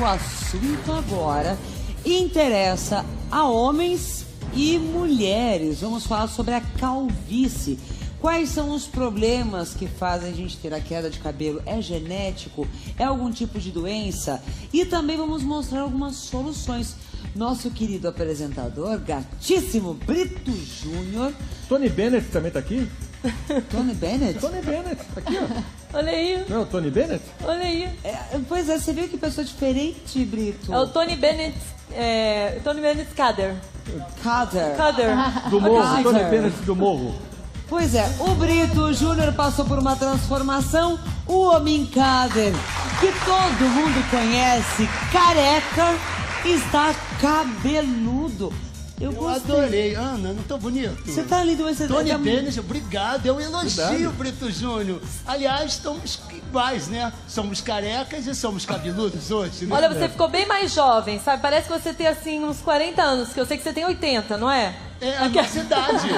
o assunto agora interessa a homens e mulheres. Vamos falar sobre a calvície. Quais são os problemas que fazem a gente ter a queda de cabelo? É genético? É algum tipo de doença? E também vamos mostrar algumas soluções. Nosso querido apresentador, gatíssimo Brito Júnior. Tony Bennett também tá aqui? Tony Bennett? Tony Bennett, tá aqui, ó. Olha aí. Não é o Tony Bennett? Olha aí. Pois é, você viu que pessoa diferente, Brito? É o Tony Bennett, Tony Bennett Cader. Cader. Do Morro, Cader. Tony Bennett do Morro. Pois é, o Brito Júnior passou por uma transformação, o homem Cader, que todo mundo conhece, careca, está cabeludo. Eu adorei. Ana, não tô bonito? Você tá lindo, mas você Tony tá... Bennett, obrigado. Eu elogio Verdade. o Brito Júnior. Aliás, estamos iguais, né? Somos carecas e somos cabeludos hoje, né? Olha, você ficou bem mais jovem, sabe? Parece que você tem, assim, uns 40 anos, que eu sei que você tem 80, não é? É a nossa idade.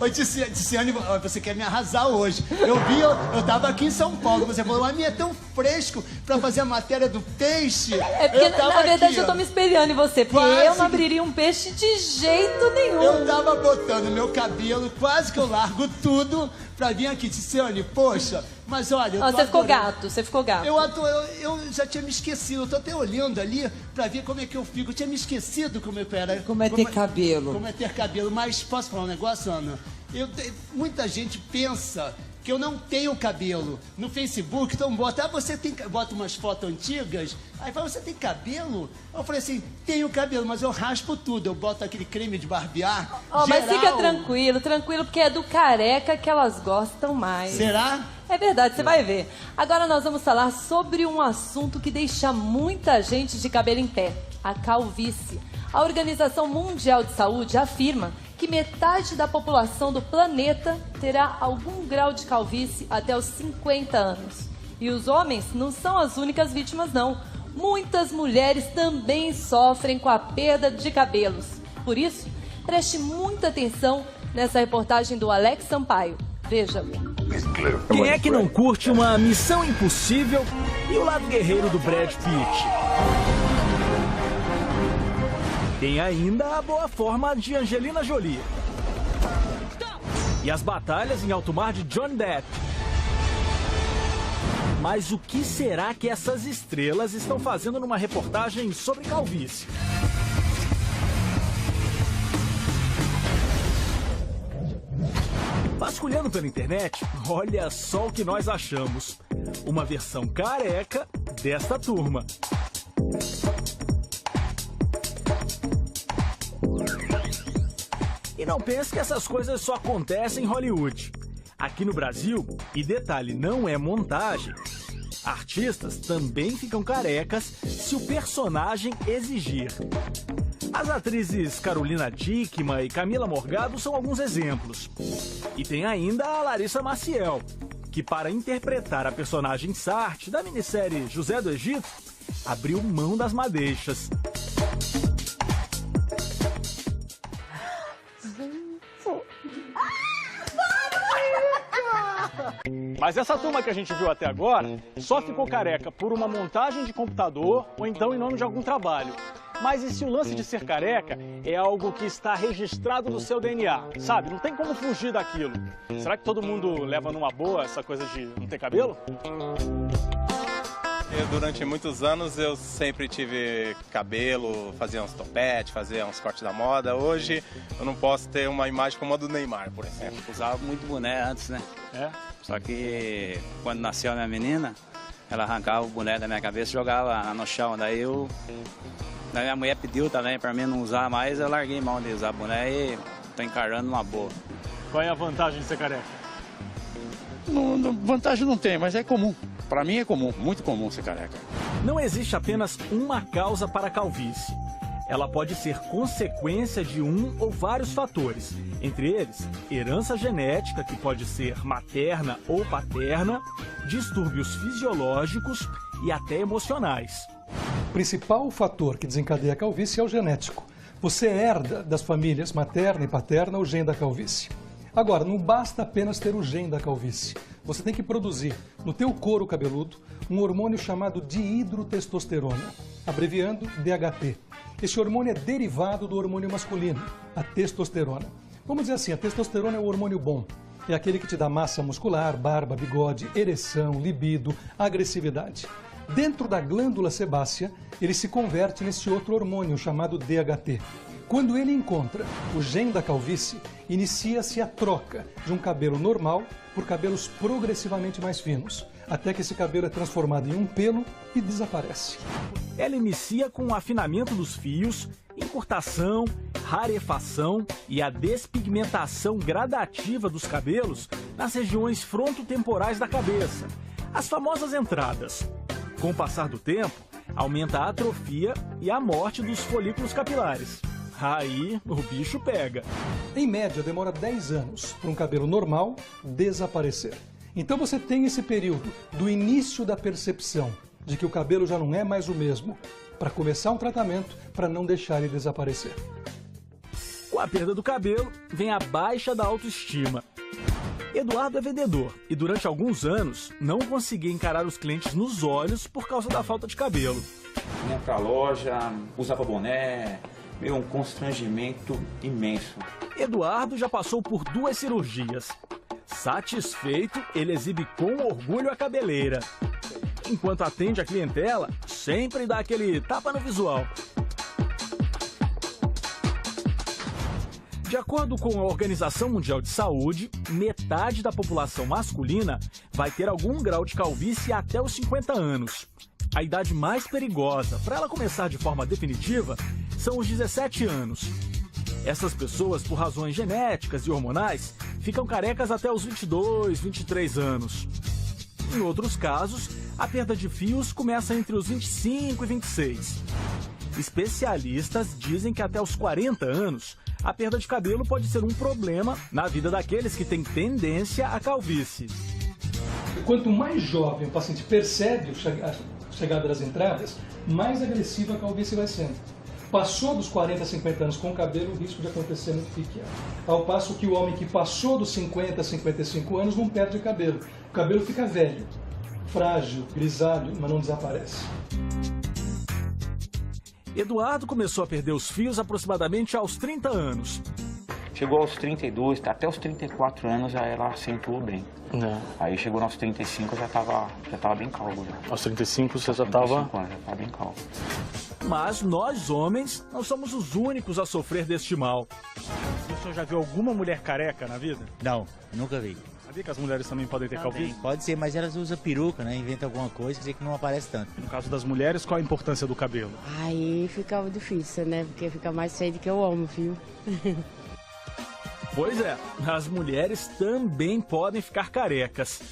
Oi, Ticiane, você quer me arrasar hoje. Eu tava aqui em São Paulo, você falou, a minha é tão fresco pra fazer a matéria do peixe. É porque, na verdade, aqui, eu tô me espelhando em você, porque Quase eu não abriria um peixe de jeito nenhum. Eu tava botando meu cabelo, quase que eu largo tudo pra vir aqui, Ticiane, poxa. Mas olha, Você ficou gato, você ficou gato. Eu já tinha me esquecido, eu tô até olhando ali pra ver como é que eu fico. Eu tinha me esquecido como eu era. Como é ter cabelo. Como é ter cabelo, mas posso falar um negócio, Ana? Muita gente pensa que eu não tenho cabelo. No Facebook, então bota umas fotos antigas, aí fala, você tem cabelo? Eu falei assim, tenho cabelo, mas eu raspo tudo, eu boto aquele creme de barbear. Mas fica tranquilo, porque é do careca que elas gostam mais. Será? É verdade, você vai ver. Agora nós vamos falar sobre um assunto que deixa muita gente de cabelo em pé, a calvície. A Organização Mundial de Saúde afirma que metade da população do planeta terá algum grau de calvície até os 50 anos. E os homens não são as únicas vítimas, não. Muitas mulheres também sofrem com a perda de cabelos. Por isso, preste muita atenção nessa reportagem do Alex Sampaio. Veja. Quem é que não curte uma missão impossível e o lado guerreiro do Brad Pitt? Tem ainda a boa forma de Angelina Jolie. E as batalhas em alto mar de Johnny Depp. Mas o que será que essas estrelas estão fazendo numa reportagem sobre calvície? Vasculhando pela internet, olha só o que nós achamos. Uma versão careca desta turma. E não pense que essas coisas só acontecem em Hollywood. Aqui no Brasil, e detalhe, não é montagem, artistas também ficam carecas se o personagem exigir. As atrizes Carolina Dickman e Camila Morgado são alguns exemplos. E tem ainda a Larissa Maciel, que para interpretar a personagem Sartre da minissérie José do Egito, abriu mão das madeixas. Mas essa turma que a gente viu até agora só ficou careca por uma montagem de computador ou então em nome de algum trabalho. Mas e se o lance de ser careca é algo que está registrado no seu DNA, sabe? Não tem como fugir daquilo. Será que todo mundo leva numa boa essa coisa de não ter cabelo? Durante muitos anos eu sempre tive cabelo, fazia uns topetes, fazia uns cortes da moda. Hoje eu não posso ter uma imagem como a do Neymar, por exemplo. Usava muito boné antes, né? É? Só que quando nasceu a minha menina, ela arrancava o boné da minha cabeça e jogava no chão. Daí minha mulher pediu também para mim não usar mais, eu larguei mão de usar boné e tô encarando uma boa. Qual é a vantagem de ser careca? Vantagem não tem, mas é comum. Para mim é comum, muito comum ser careca. Não existe apenas uma causa para a calvície. Ela pode ser consequência de um ou vários fatores. Entre eles, herança genética, que pode ser materna ou paterna, distúrbios fisiológicos e até emocionais. O principal fator que desencadeia a calvície é o genético. Você herda das famílias materna e paterna o gene da calvície. Agora, não basta apenas ter o gene da calvície. Você tem que produzir no teu couro cabeludo um hormônio chamado dihidrotestosterona, abreviando DHT. Esse hormônio é derivado do hormônio masculino, a testosterona. Vamos dizer assim, a testosterona é o hormônio bom. É aquele que te dá massa muscular, barba, bigode, ereção, libido, agressividade. Dentro da glândula sebácea, ele se converte nesse outro hormônio chamado DHT. Quando ele encontra o gene da calvície, inicia-se a troca de um cabelo normal por cabelos progressivamente mais finos, até que esse cabelo é transformado em um pelo e desaparece. Ela inicia com o afinamento dos fios, encurtação, rarefação e a despigmentação gradativa dos cabelos nas regiões frontotemporais da cabeça, as famosas entradas. Com o passar do tempo, aumenta a atrofia e a morte dos folículos capilares. Aí o bicho pega. Em média, demora 10 anos para um cabelo normal desaparecer. Então você tem esse período do início da percepção de que o cabelo já não é mais o mesmo, para começar um tratamento para não deixar ele desaparecer. Com a perda do cabelo, vem a baixa da autoestima. Eduardo é vendedor e durante alguns anos não conseguia encarar os clientes nos olhos por causa da falta de cabelo. Ia pra loja, usava boné, um constrangimento imenso. Eduardo já passou por 2 cirurgias. Satisfeito, ele exibe com orgulho a cabeleira. Enquanto atende a clientela, sempre dá aquele tapa no visual. De acordo com a Organização Mundial de Saúde, metade da população masculina vai ter algum grau de calvície até os 50 anos. A idade mais perigosa para ela começar de forma definitiva são os 17 anos. Essas pessoas, por razões genéticas e hormonais, ficam carecas até os 22, 23 anos. Em outros casos, a perda de fios começa entre os 25 e 26. Especialistas dizem que até os 40 anos, a perda de cabelo pode ser um problema na vida daqueles que têm tendência à calvície. Quanto mais jovem o paciente percebe a chegada das entradas, mais agressiva a calvície vai sendo. Passou dos 40 a 50 anos com o cabelo, o risco de acontecer é muito pequeno. Ao passo que o homem que passou dos 50 a 55 anos não perde cabelo. O cabelo fica velho, frágil, grisalho, mas não desaparece. Eduardo começou a perder os fios aproximadamente aos 30 anos. Chegou aos 32, até os 34 anos já ela acentuou bem. Aí chegou aos 35, já tava bem calvo. Já. Aos 35 você já tava? estava... Já tava bem calvo. Mas nós, homens, não somos os únicos a sofrer deste mal. O senhor já viu alguma mulher careca na vida? Não, nunca vi. Sabia que as mulheres também podem ter calvície? Pode ser, mas elas usam peruca, né? Inventa alguma coisa que não aparece tanto. No caso das mulheres, qual a importância do cabelo? Aí fica difícil, né? Porque fica mais feio do que o homem, viu? Pois é, as mulheres também podem ficar carecas.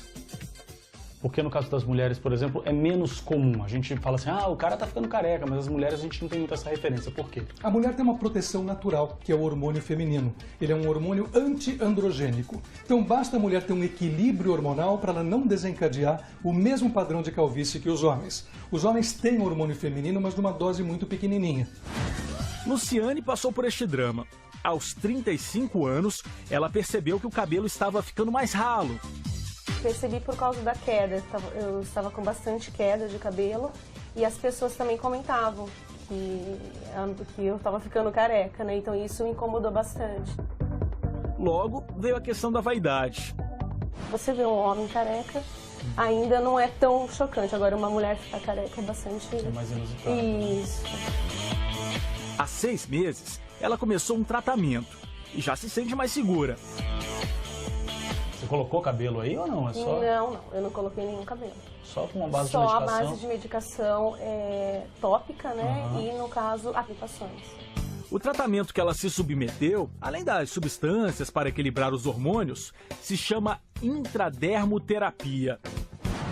Porque no caso das mulheres, por exemplo, é menos comum. A gente fala assim, o cara tá ficando careca, mas as mulheres a gente não tem muita essa referência. Por quê? A mulher tem uma proteção natural, que é o hormônio feminino. Ele é um hormônio anti-androgênico. Então basta a mulher ter um equilíbrio hormonal para ela não desencadear o mesmo padrão de calvície que os homens. Os homens têm hormônio feminino, mas numa dose muito pequenininha. Luciane passou por este drama. Aos 35 anos, ela percebeu que o cabelo estava ficando mais ralo. Percebi por causa da queda, eu estava com bastante queda de cabelo e as pessoas também comentavam que eu estava ficando careca, né? Então isso me incomodou bastante. Logo veio a questão da vaidade. Você vê um homem careca, ainda não é tão chocante, agora uma mulher ficar careca é bastante... É mais inusitado. Isso. Há 6 meses, ela começou um tratamento e já se sente mais segura. Você colocou cabelo aí ou não? É só... Não, eu não coloquei nenhum cabelo. Só com uma base de medicação? Só a base de medicação tópica, né? E, no caso, aplicações. O tratamento que ela se submeteu, além das substâncias para equilibrar os hormônios, se chama intradermoterapia.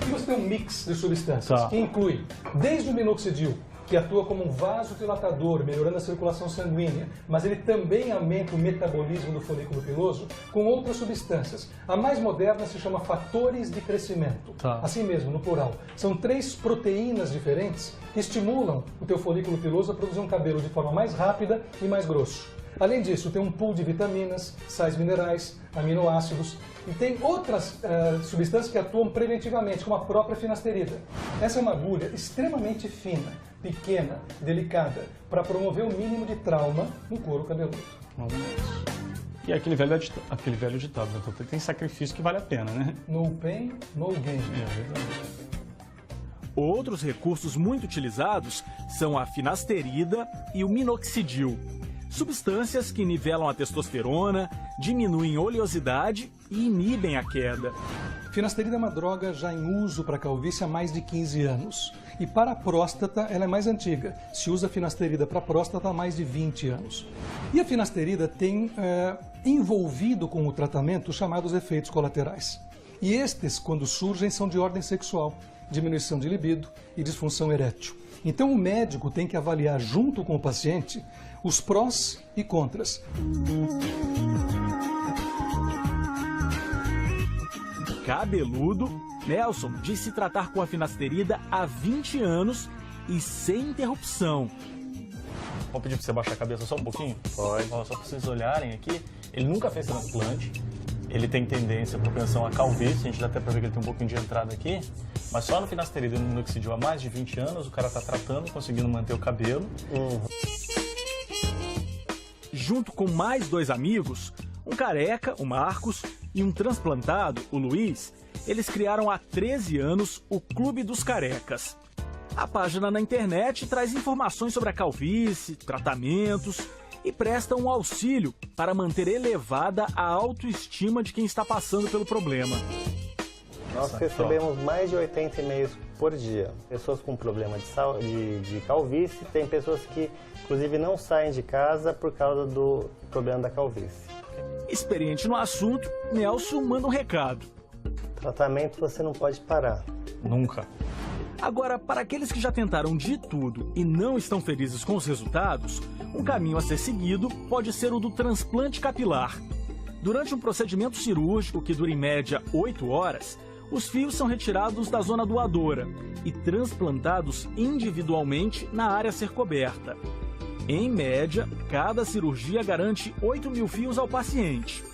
E você tem um mix de substâncias que inclui desde o minoxidil, que atua como um vasodilatador, melhorando a circulação sanguínea, mas ele também aumenta o metabolismo do folículo piloso com outras substâncias. A mais moderna se chama fatores de crescimento. Assim mesmo, no plural. São 3 proteínas diferentes que estimulam o teu folículo piloso a produzir um cabelo de forma mais rápida e mais grosso. Além disso, tem um pool de vitaminas, sais minerais, aminoácidos e tem outras substâncias que atuam preventivamente, como a própria finasterida. Essa é uma agulha extremamente fina, pequena, delicada, para promover o mínimo de trauma no couro cabeludo. E aquele velho ditado, né? Então, tem sacrifício que vale a pena, né? No pain, no gain. Outros recursos muito utilizados são a finasterida e o minoxidil. Substâncias que nivelam a testosterona, diminuem oleosidade e inibem a queda. Finasterida é uma droga já em uso para calvície há mais de 15 anos. E para a próstata, ela é mais antiga. Se usa finasterida para a próstata há mais de 20 anos. E a finasterida tem envolvido com o tratamento chamados efeitos colaterais. E estes, quando surgem, são de ordem sexual, diminuição de libido e disfunção erétil. Então o médico tem que avaliar junto com o paciente os prós e contras. Cabeludo, Nelson diz se tratar com a finasterida há 20 anos e sem interrupção. Vou pedir para você baixar a cabeça só um pouquinho? Pode. Só para vocês olharem aqui. Ele nunca fez transplante. Ele tem tendência, propensão a calvície. A gente dá até para ver que ele tem um pouquinho de entrada aqui. Mas só no finasterida e no minoxidil há mais de 20 anos, o cara está tratando, conseguindo manter o cabelo. Junto com mais 2 amigos, um careca, o Marcos, e um transplantado, o Luiz, eles criaram há 13 anos o Clube dos Carecas. A página na internet traz informações sobre a calvície, tratamentos e presta um auxílio para manter elevada a autoestima de quem está passando pelo problema. Nós recebemos mais de 80 e-mails por dia. Pessoas com problema de calvície, tem pessoas que, inclusive, não saem de casa por causa do problema da calvície. Experiente no assunto, Nelson manda um recado. Tratamento você não pode parar. Nunca. Agora, para aqueles que já tentaram de tudo e não estão felizes com os resultados, um caminho a ser seguido pode ser o do transplante capilar. Durante um procedimento cirúrgico que dura em média 8 horas, os fios são retirados da zona doadora e transplantados individualmente na área a ser coberta. Em média, cada cirurgia garante 8.000 fios ao paciente.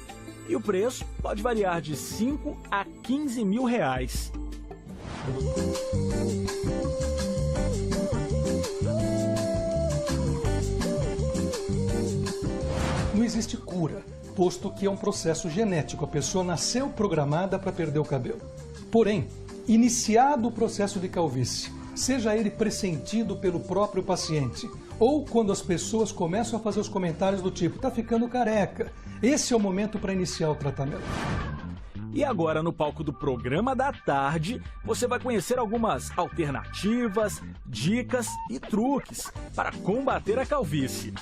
E o preço pode variar de 5 a 15 mil reais. Não existe cura, posto que é um processo genético. A pessoa nasceu programada para perder o cabelo. Porém, iniciado o processo de calvície, seja ele pressentido pelo próprio paciente, ou quando as pessoas começam a fazer os comentários do tipo, tá ficando careca, esse é o momento para iniciar o tratamento. E agora, no palco do Programa da Tarde, você vai conhecer algumas alternativas, dicas e truques para combater a calvície.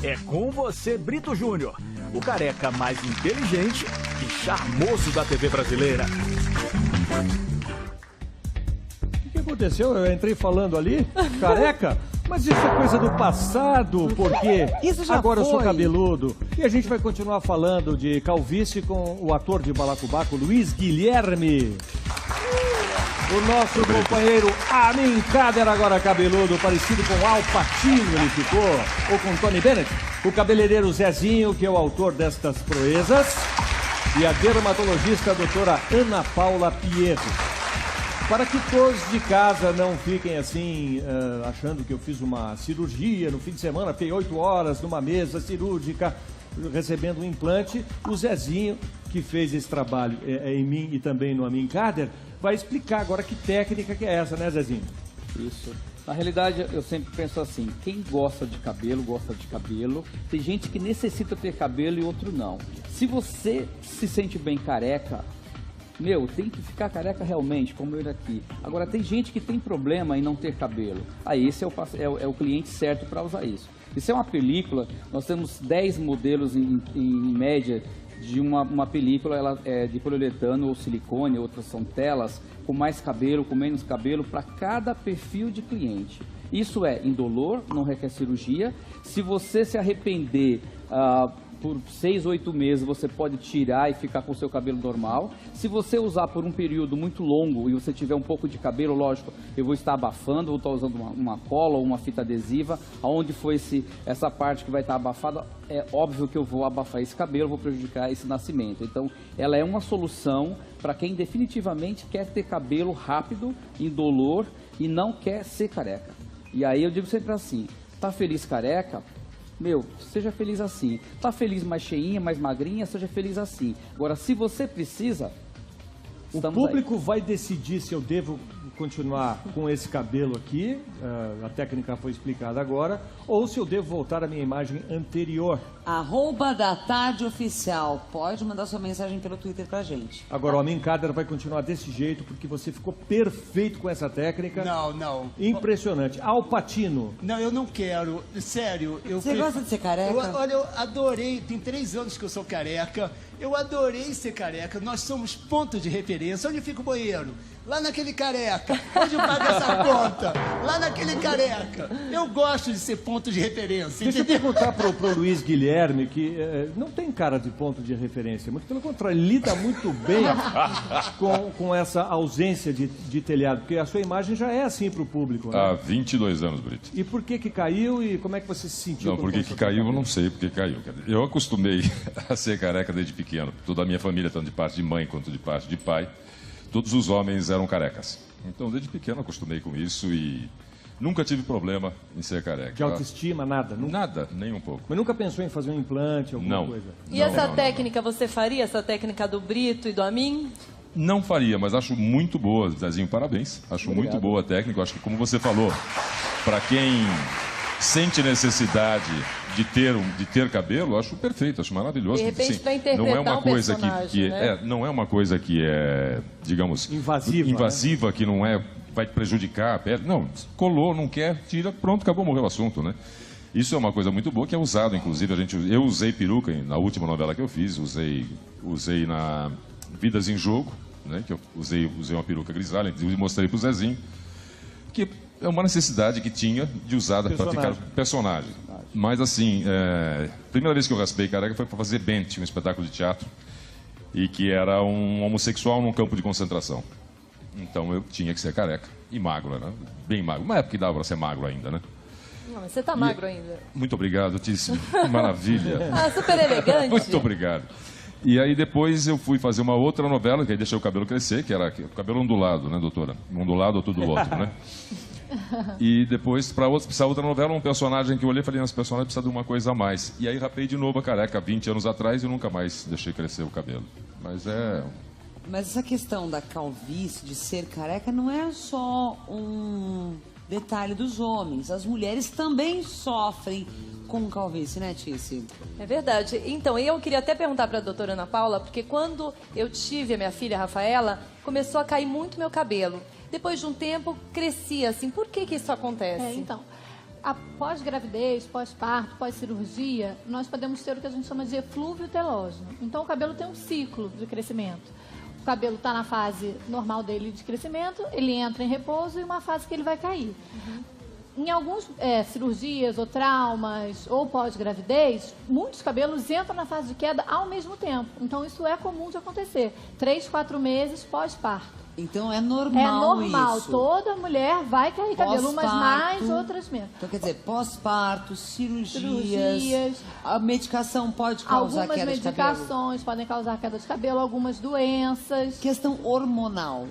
É com você, Brito Júnior, o careca mais inteligente e charmoso da TV brasileira. O que aconteceu? Eu entrei falando ali, careca? Mas isso é coisa do passado, porque agora eu sou cabeludo. E a gente vai continuar falando de calvície com o ator de Balacobaco, Luiz Guilherme. O nosso companheiro Amin Kader, agora cabeludo, parecido com Al Pacino ele ficou, ou com Tony Bennett. O cabeleireiro Zezinho, que é o autor destas proezas. E a dermatologista, a doutora Ana Paula Pierro. Para que todos de casa não fiquem assim, achando que eu fiz uma cirurgia no fim de semana, fiquei 8 horas numa mesa cirúrgica, recebendo um implante, o Zezinho, que fez esse trabalho em mim e também no Amin Kader, vai explicar agora que técnica que é essa, né, Zezinho? Isso. Na realidade, eu sempre penso assim, quem gosta de cabelo, gosta de cabelo. Tem gente que necessita ter cabelo e outro não. Se você se sente bem careca, tem que ficar careca realmente, como eu aqui. Agora, tem gente que tem problema em não ter cabelo. Aí, esse é o cliente certo para usar isso. Isso é uma película, nós temos 10 modelos em média de uma película, ela é de poliuretano ou silicone, outras são telas, com mais cabelo, com menos cabelo, para cada perfil de cliente. Isso é indolor, não requer cirurgia. Se você se arrepender por 6, 8 meses você pode tirar e ficar com o seu cabelo normal. Se você usar por um período muito longo e você tiver um pouco de cabelo, lógico, eu vou estar abafando, vou estar usando uma cola ou uma fita adesiva. Aonde foi essa parte que vai estar abafada, é óbvio que eu vou abafar esse cabelo, vou prejudicar esse nascimento. Então, ela é uma solução para quem definitivamente quer ter cabelo rápido, indolor e não quer ser careca. E aí eu digo sempre assim, tá feliz careca? Meu, seja feliz assim. Tá feliz mais cheinha, mais magrinha, seja feliz assim. Agora, se você precisa, o público vai decidir se eu devo continuar com esse cabelo aqui, a técnica foi explicada agora, ou se eu devo voltar à minha imagem anterior. @datardeoficial. Pode mandar sua mensagem pelo Twitter pra gente. Agora, o Amin Kader vai continuar desse jeito, porque você ficou perfeito com essa técnica. Não. Impressionante. Al Pacino. Não, eu não quero. Sério. Você gosta de ser careca? Olha, eu adorei. Tem 3 anos que eu sou careca. Eu adorei ser careca. Nós somos ponto de referência. Onde fica o banheiro? Lá naquele careca. Onde eu pago essa conta? Lá naquele careca. Eu gosto de ser ponto de referência. Deixa eu perguntar pro Luiz Guilherme, que não tem cara de ponto de referência. Muito pelo contrário, ele lida muito bem com essa ausência de telhado. Porque a sua imagem já é assim pro público, né? Há 22 anos, Brito. E por que caiu e como é que você se sentiu? Não, por que caiu, eu não sei porque caiu. Eu acostumei a ser careca desde pequeno. Toda a minha família, tanto de parte de mãe quanto de parte de pai, todos os homens eram carecas. Então, desde pequeno, acostumei com isso e nunca tive problema em ser careca. De autoestima, nada? Nada, nem um pouco. Mas nunca pensou em fazer um implante, alguma coisa? E essa técnica, você faria essa técnica do Brito e do Amin? Não faria, mas acho muito boa, Zezinho, parabéns. Acho muito boa a técnica. Acho que, como você falou, para quem sente necessidade de ter cabelo, acho perfeito, acho maravilhoso. De repente, para interpretar não é uma coisa personagem, né? não é uma coisa que é, digamos, invasiva, né? Que não vai prejudicar a pele. Não, colou, não quer, tira, pronto, acabou, morreu o assunto, né? Isso é uma coisa muito boa que é usado, inclusive, eu usei peruca na última novela que eu fiz, usei na Vidas em Jogo, né? Que eu usei uma peruca grisalha, e mostrei pro Zezinho, que é uma necessidade que tinha de usada para ficar personagem. Mas assim, primeira vez que eu raspei careca foi para fazer Bent, um espetáculo de teatro, e que era um homossexual num campo de concentração. Então eu tinha que ser careca e magro, né? Bem magro. Uma época que dava para ser magro ainda, né? Não, mas você tá magro ainda. Muito obrigado, Tíssimo. Maravilha. Super elegante. Muito obrigado. E aí depois eu fui fazer uma outra novela, que aí deixei o cabelo crescer, que era o cabelo ondulado, né, doutora? Ondulado ou tudo outro, né? E depois, para essa outra novela, um personagem que eu olhei e falei, esse personagem precisa de uma coisa a mais. E aí rapei de novo a careca 20 anos atrás e nunca mais deixei crescer o cabelo. Mas essa questão da calvície, de ser careca, não é só um detalhe dos homens. As mulheres também sofrem com calvície, né, Tícia? É verdade. Então, eu queria até perguntar para a doutora Ana Paula, porque quando eu tive a minha filha, Rafaela, começou a cair muito meu cabelo. Depois de um tempo, crescia assim. Por que isso acontece? Então, após gravidez, pós-parto, pós-cirurgia, nós podemos ter o que a gente chama de eflúvio telógeno. Então, o cabelo tem um ciclo de crescimento. O cabelo está na fase normal dele de crescimento, ele entra em repouso e uma fase que ele vai cair. Em algumas cirurgias ou traumas ou pós-gravidez, muitos cabelos entram na fase de queda ao mesmo tempo. Então, isso é comum de acontecer. 3, 4 meses pós-parto. Então é normal isso. Toda mulher vai cair cabelo, umas mais, outras menos. Então quer dizer, pós-parto, cirurgias, a medicação pode causar queda de cabelo? Algumas medicações podem causar queda de cabelo, algumas doenças. Questão hormonal.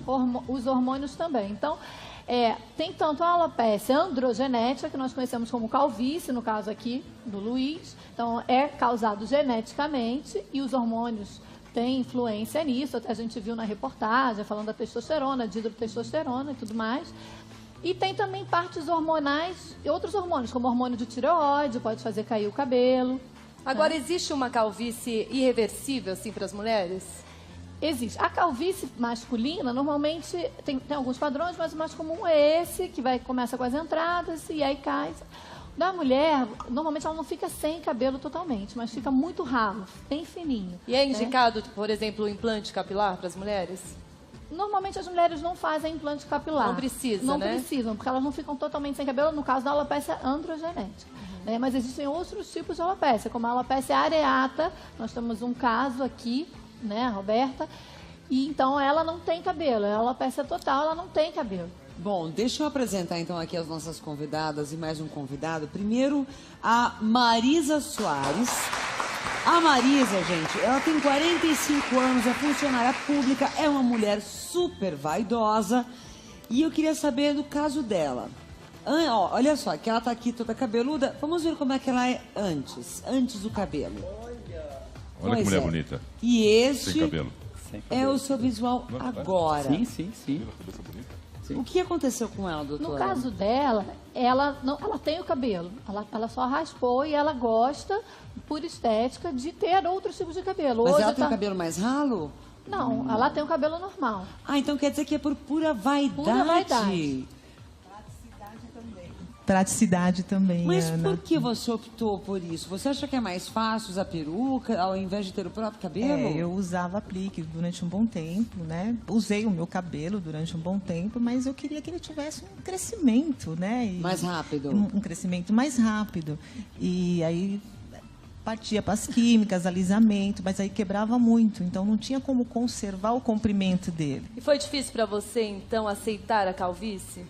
Os hormônios também. Então, tem tanto a alopecia androgenética, que nós conhecemos como calvície, no caso aqui do Luiz. Então, é causado geneticamente e os hormônios tem influência nisso, até a gente viu na reportagem, falando da testosterona, dihidrotestosterona e tudo mais. E tem também partes hormonais e outros hormônios, como o hormônio de tireoide, pode fazer cair o cabelo. Agora, existe uma calvície irreversível, assim, para as mulheres? Existe. A calvície masculina, normalmente, tem alguns padrões, mas o mais comum é esse, que começa com as entradas e aí cai. Da mulher, normalmente ela não fica sem cabelo totalmente, mas fica muito ralo, bem fininho. E é indicado, por exemplo, o implante capilar para as mulheres? Normalmente as mulheres não fazem implante capilar. Não precisa, Não né? precisam, porque elas não ficam totalmente sem cabelo, no caso da alopecia androgenética. né? Mas existem outros tipos de alopécia, como a alopécia areata. Nós temos um caso aqui, né, Roberta, e então ela não tem cabelo, é alopecia total, ela não tem cabelo. Bom, deixa eu apresentar então aqui as nossas convidadas e mais um convidado. Primeiro, a Marisa Soares. A Marisa, gente, ela tem 45 anos, é funcionária pública, é uma mulher super vaidosa. E eu queria saber do caso dela. Olha só, que ela tá aqui toda cabeluda. Vamos ver como é que ela é antes do cabelo. Olha que mulher bonita. E este Sem cabelo. é o seu visual agora. Sim. O que aconteceu com ela, doutora? No caso dela, ela tem o cabelo. Ela só raspou e ela gosta, por estética, de ter outros tipos de cabelo. Mas hoje ela tem o cabelo mais ralo? Não, ela tem o cabelo normal. Ah, então quer dizer que é por pura vaidade. Pura vaidade. Praticidade também, Mas Ana. por que você optou por isso? Você acha que é mais fácil usar peruca ao invés de ter o próprio cabelo? Eu usava aplique durante um bom tempo, né? Usei o meu cabelo durante um bom tempo, mas eu queria que ele tivesse um crescimento, né? Mais rápido. Um crescimento mais rápido. E aí partia para as químicas, alisamento, mas aí quebrava muito, então não tinha como conservar o comprimento dele. E foi difícil para você, então, aceitar a calvície?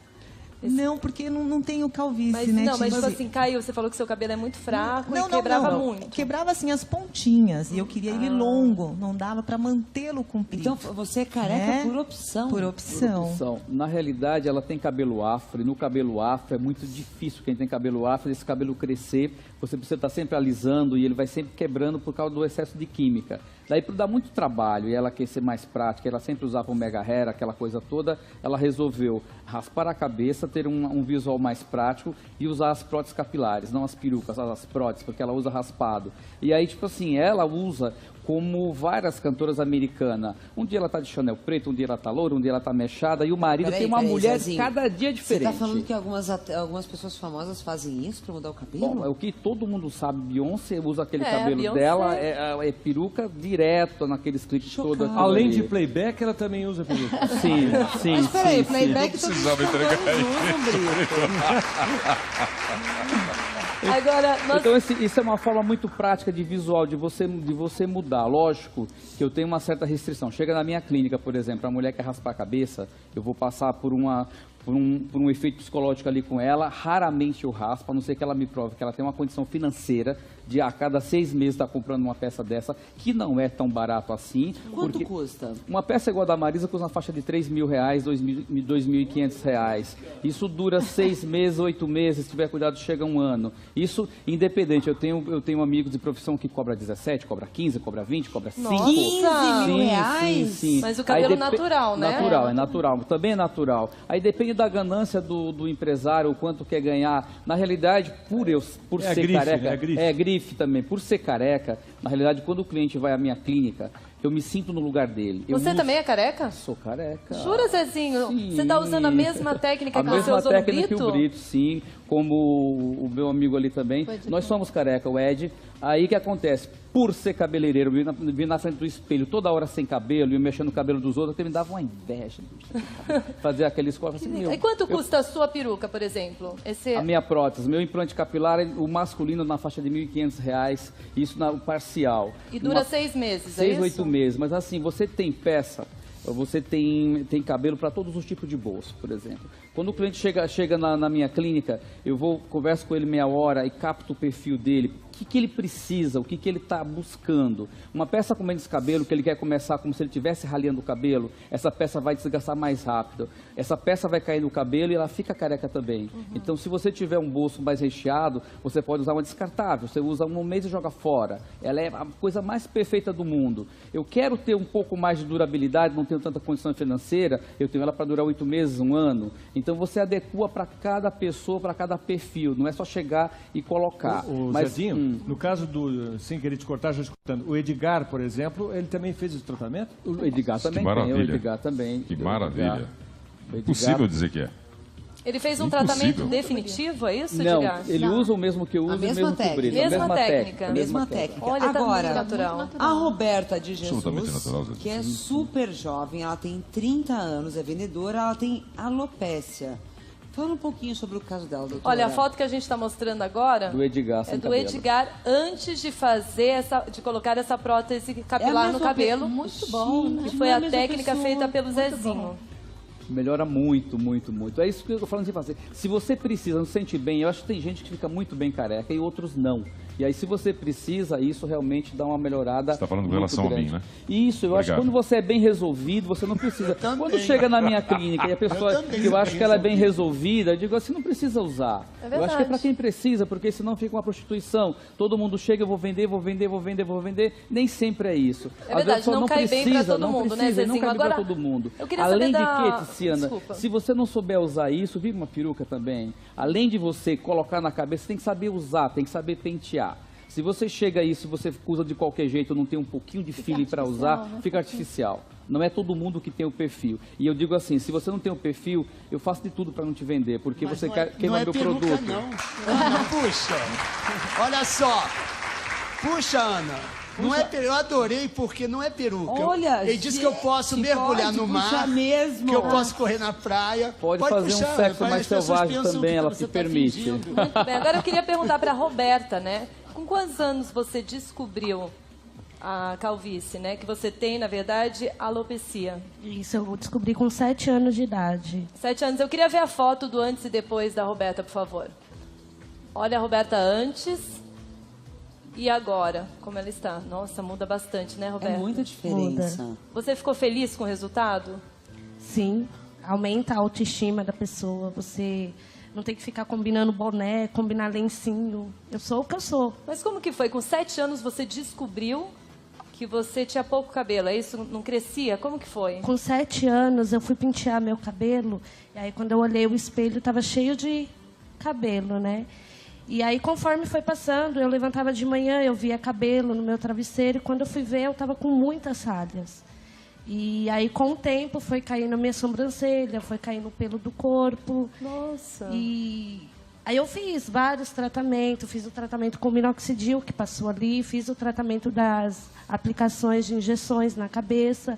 Não, porque não tenho calvície, mas, né? Não, mas tipo assim, caiu, você falou que seu cabelo é muito fraco e quebrava muito. Quebrava assim as pontinhas e eu queria ele longo, não dava para mantê-lo comprido. Então você é careca por opção. Por opção. Por opção. Na realidade, ela tem cabelo afro e no cabelo afro é muito difícil quem tem cabelo afro, esse cabelo crescer, você precisa estar sempre alisando e ele vai sempre quebrando por causa do excesso de química. Daí, por dar muito trabalho e ela quer ser mais prática, ela sempre usava um mega hair, aquela coisa toda, ela resolveu raspar a cabeça, ter um visual mais prático e usar as próteses capilares, não as perucas, as próteses, porque ela usa raspado. E aí, tipo assim, ela usa como várias cantoras americanas. Um dia ela tá de Chanel preto, um dia ela tá loura, um dia ela tá mechada, e o marido tem uma mulher Zezinho, cada dia diferente. Você tá falando que algumas pessoas famosas fazem isso para mudar o cabelo? Bom, é o que todo mundo sabe. Beyoncé usa aquele cabelo Beyoncé. dela, é peruca direto naqueles clipes todos. Além de playback, ela também usa peruca. Sim. Mas peraí, playback Não precisava entregar Agora, Então, isso é uma forma muito prática de visual, de você mudar. Lógico que eu tenho uma certa restrição. Chega na minha clínica, por exemplo, a mulher quer raspar a cabeça, eu vou passar por um efeito psicológico ali com ela, raramente eu raspo, a não ser que ela me prove que ela tem uma condição financeira de a cada 6 meses estar comprando uma peça dessa, que não é tão barato assim. Quanto custa? Uma peça igual a da Marisa custa na faixa de R$3.000, R$2.500. Isso dura 6 meses, 8 meses, se tiver cuidado chega um ano. Isso independente, eu tenho amigos de profissão que cobra 17, cobra 15, cobra 20, cobra 5. Nossa! 15 mil reais? Sim. Mas o cabelo natural, né? Natural, é natural, também é natural. Aí depende da ganância do empresário, o quanto quer ganhar. Na realidade, por ser grife, careca, né? grife também, por ser careca, na realidade, quando o cliente vai à minha clínica, eu me sinto no lugar dele. Você também é careca? Sou careca. Jura, Zezinho? Sim. Você está usando a mesma técnica que você usou no Brito? A mesma técnica que o Brito, sim. Como o meu amigo ali também. Nós somos careca, o Ed. Aí o que acontece? Por ser cabeleireiro, vir na frente do espelho toda hora sem cabelo e mexendo no cabelo dos outros, até me dava uma inveja. Fazer aquele escola. Assim, E quanto custa a sua peruca, por exemplo? A minha prótese, meu implante capilar, o masculino na faixa de R$1.500, isso na parcial. E dura 6 meses, 6, é 8 meses. Mas assim, você tem peça, você tem cabelo para todos os tipos de bolso, por exemplo. Quando o cliente chega na minha clínica, eu converso com ele meia hora e capto o perfil dele. O que ele precisa, o que ele está buscando. Uma peça com menos cabelo, que ele quer começar como se ele estivesse raleando o cabelo, essa peça vai desgastar mais rápido. Essa peça vai cair no cabelo e ela fica careca também. Então, se você tiver um bolso mais recheado, você pode usar uma descartável. Você usa um mês e joga fora. Ela é a coisa mais perfeita do mundo. Eu quero ter um pouco mais de durabilidade, não tenho tanta condição financeira, eu tenho ela para durar 8 meses, 1 ano. Então, você adequa para cada pessoa, para cada perfil. Não é só chegar e colocar. Zezinho, no caso do, sem querer te cortar, já escutando, o Edgar, por exemplo, ele também fez esse tratamento? O Edgar também maravilha. tem, o Edgar também. Que maravilha. Edgar. Impossível dizer que é. Ele fez um Impossível. tratamento definitivo, é isso, Não, Edgar? ele usa o mesmo que eu uso, A o mesma mesmo que o técnica. Brito. Mesma técnica. Mesma técnica. Olha, tá Agora, muito natural. a Roberta de Absolutamente Jesus, natural, Zé. que é super jovem, ela tem 30 anos, é vendedora, ela tem alopécia. Fala um pouquinho sobre o caso dela, doutora. Olha, a foto que a gente está mostrando agora Do Edgar, é do cabelo. Edgar antes de fazer de colocar essa prótese capilar no cabelo. Muito bom. Que foi a técnica feita pelo Zezinho. Melhora muito, muito, muito. É isso que eu tô falando de fazer. Se você precisa, não se sente bem, eu acho que tem gente que fica muito bem careca e outros não. E aí, se você precisa, isso realmente dá uma melhorada. Você está falando com muito relação grande. a mim, né? Isso, eu acho que quando você é bem resolvido, você não precisa. Quando chega na minha clínica e a pessoa que eu acho que ela é bem resolvida, eu digo assim, não precisa usar. É eu acho que é para quem precisa, porque senão fica uma prostituição. Todo mundo chega, eu vou vender, vou vender, vou vender, vou vender. Nem sempre é isso. É verdade, não cai bem para todo mundo, né, Zezinho? Não cai bem Agora, para todo mundo. eu queria Além saber de que, Tiziana, Desculpa. se você não souber usar isso, vive uma peruca também. Além de você colocar na cabeça, você tem que saber usar, tem que saber pentear. Se você chega aí, se você usa de qualquer jeito, não tem um pouquinho de feeling para usar, fica artificial. Não é todo mundo que tem o perfil. E eu digo assim, se você não tem o perfil, eu faço de tudo para não te vender, porque você queima meu produto. Não, Ana, puxa. Olha só. Puxa, Ana. Não é peruca, eu adorei porque não é peruca. Olha, ele disse que eu posso mergulhar no mar, mesmo. que eu posso correr na praia. Pode fazer puxar, um sexo mais as pessoas selvagem pensam também, que ela você se tá permite. fingindo. Muito bem, agora eu queria perguntar para a Roberta, né? Com quantos anos você descobriu a calvície, né? Que você tem, na verdade, alopecia. Isso, eu descobri com 7 anos de idade. 7 anos. Eu queria ver a foto do antes e depois da Roberta, por favor. Olha a Roberta antes e agora, como ela está. Nossa, muda bastante, né, Roberta? É muita diferença. Muda. Você ficou feliz com o resultado? Sim, aumenta a autoestima da pessoa. Você não tem que ficar combinando boné, combinar lencinho. Eu sou o que eu sou. Mas como que foi? Com 7 anos você descobriu que você tinha pouco cabelo, é isso? Não crescia? Como que foi? Com 7 anos eu fui pentear meu cabelo. E aí quando eu olhei o espelho, estava cheio de cabelo, né? E aí, conforme foi passando, eu levantava de manhã, eu via cabelo no meu travesseiro. E quando eu fui ver, eu estava com muitas falhas. E aí, com o tempo, foi caindo a minha sobrancelha, foi caindo o pelo do corpo. Nossa! E aí eu fiz vários tratamentos. Fiz o tratamento com minoxidil, que passou ali. Fiz o tratamento das aplicações de injeções na cabeça.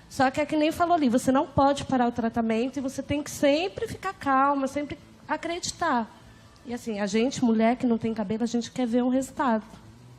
Só que é que nem falou ali, você não pode parar o tratamento e você tem que sempre ficar calma, sempre acreditar. E assim, a gente, mulher que não tem cabelo, a gente quer ver um resultado.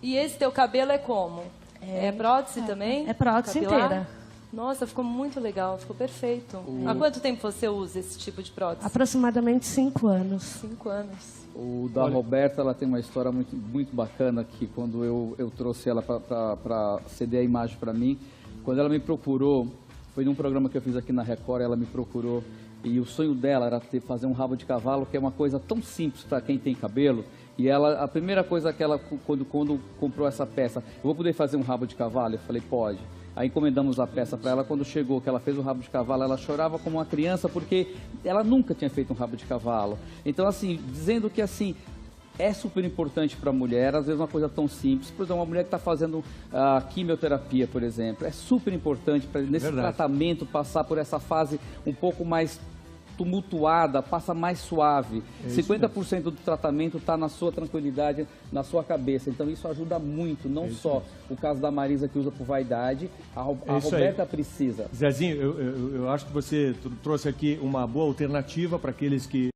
E esse teu cabelo é como? É prótese também? É prótese capilar? inteira. Nossa, ficou muito legal, ficou perfeito. Há quanto tempo você usa esse tipo de prótese? Aproximadamente 5 anos. 5 anos. O da Roberta, ela tem uma história muito, muito bacana, que quando eu trouxe ela para ceder a imagem para mim, quando ela me procurou, foi num programa que eu fiz aqui na Record, ela me procurou, e o sonho dela era fazer um rabo de cavalo, que é uma coisa tão simples para quem tem cabelo. E ela, a primeira coisa que ela, quando comprou essa peça, eu vou poder fazer um rabo de cavalo? Eu falei, pode. Aí encomendamos a peça para ela. Quando chegou, que ela fez o rabo de cavalo, ela chorava como uma criança, porque ela nunca tinha feito um rabo de cavalo. Então, assim, dizendo que, assim, é super importante para a mulher, às vezes uma coisa tão simples. Por exemplo, uma mulher que está fazendo quimioterapia, por exemplo, é super importante para nesse tratamento passar por essa fase um pouco mais tumultuada, passa mais suave. 50% do tratamento está na sua tranquilidade, na sua cabeça. Então isso ajuda muito, não só o caso da Marisa que usa por vaidade, a Roberta precisa. Zezinho, eu acho que você trouxe aqui uma boa alternativa para aqueles que